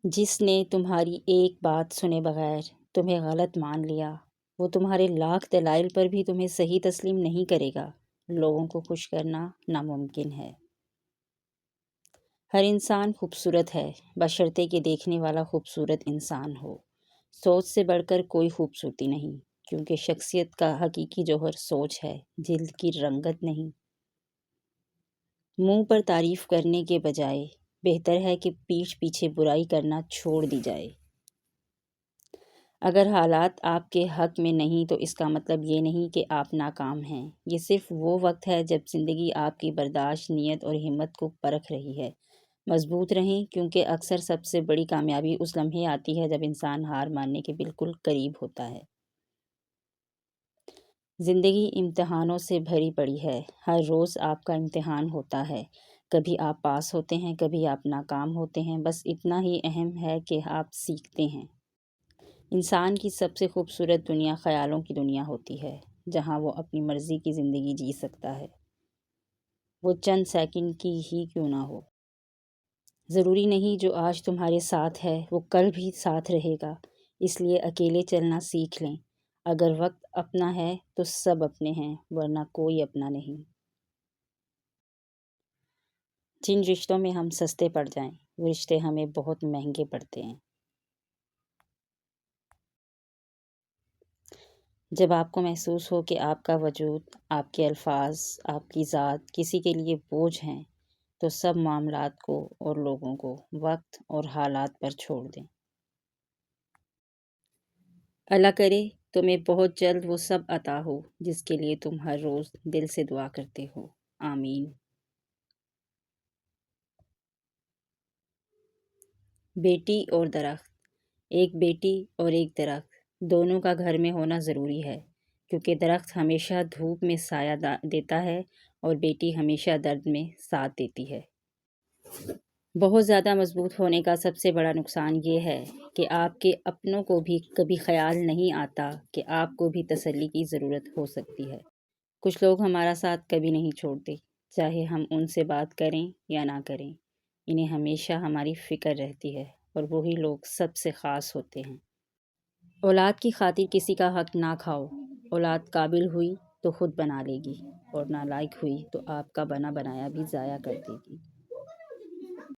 جس نے تمہاری ایک بات سنے بغیر تمہیں غلط مان لیا، وہ تمہارے لاکھ دلائل پر بھی تمہیں صحیح تسلیم نہیں کرے گا۔ لوگوں کو خوش کرنا ناممکن ہے۔ ہر انسان خوبصورت ہے، بشرطے کہ دیکھنے والا خوبصورت انسان ہو۔ سوچ سے بڑھ کر کوئی خوبصورتی نہیں، کیونکہ شخصیت کا حقیقی جوہر سوچ ہے، جلد کی رنگت نہیں۔ منہ پر تعریف کرنے کے بجائے بہتر ہے کہ پیٹھ پیچھے برائی کرنا چھوڑ دی جائے۔ اگر حالات آپ کے حق میں نہیں تو اس کا مطلب یہ نہیں کہ آپ ناکام ہیں۔ یہ صرف وہ وقت ہے جب زندگی آپ کی برداشت، نیت اور ہمت کو پرکھ رہی ہے۔ مضبوط رہیں، کیونکہ اکثر سب سے بڑی کامیابی اس لمحے آتی ہے جب انسان ہار ماننے کے بالکل قریب ہوتا ہے۔ زندگی امتحانوں سے بھری پڑی ہے۔ ہر روز آپ کا امتحان ہوتا ہے۔ کبھی آپ پاس ہوتے ہیں، کبھی آپ ناکام ہوتے ہیں۔ بس اتنا ہی اہم ہے کہ آپ سیکھتے ہیں۔ انسان کی سب سے خوبصورت دنیا خیالوں کی دنیا ہوتی ہے، جہاں وہ اپنی مرضی کی زندگی جی سکتا ہے، وہ چند سیکنڈ کی ہی کیوں نہ ہو۔ ضروری نہیں جو آج تمہارے ساتھ ہے وہ کل بھی ساتھ رہے گا، اس لیے اکیلے چلنا سیکھ لیں۔ اگر وقت اپنا ہے تو سب اپنے ہیں، ورنہ کوئی اپنا نہیں۔ جن رشتوں میں ہم سستے پڑ جائیں، وہ رشتے ہمیں بہت مہنگے پڑتے ہیں۔ جب آپ کو محسوس ہو کہ آپ کا وجود، آپ کے الفاظ، آپ کی ذات کسی کے لیے بوجھ ہیں، تو سب معاملات کو اور لوگوں کو وقت اور حالات پر چھوڑ دیں۔ اللہ کرے تمہیں بہت جلد وہ سب عطا ہو جس کے لیے تم ہر روز دل سے دعا کرتے ہو۔ آمین۔ بیٹی اور درخت۔ ایک بیٹی اور ایک درخت دونوں کا گھر میں ہونا ضروری ہے، کیونکہ درخت ہمیشہ دھوپ میں سایہ دیتا ہے اور بیٹی ہمیشہ درد میں ساتھ دیتی ہے۔ بہت زیادہ مضبوط ہونے کا سب سے بڑا نقصان یہ ہے کہ آپ کے اپنوں کو بھی کبھی خیال نہیں آتا کہ آپ کو بھی تسلی کی ضرورت ہو سکتی ہے۔ کچھ لوگ ہمارا ساتھ کبھی نہیں چھوڑتے، چاہے ہم ان سے بات کریں یا نہ کریں۔ انہیں ہمیشہ ہماری فکر رہتی ہے، اور وہی لوگ سب سے خاص ہوتے ہیں۔ اولاد کی خاطر کسی کا حق نہ کھاؤ۔ اولاد قابل ہوئی تو خود بنا لے گی، اور نالائق ہوئی تو آپ کا بنا بنایا بھی ضائع کر دے گی۔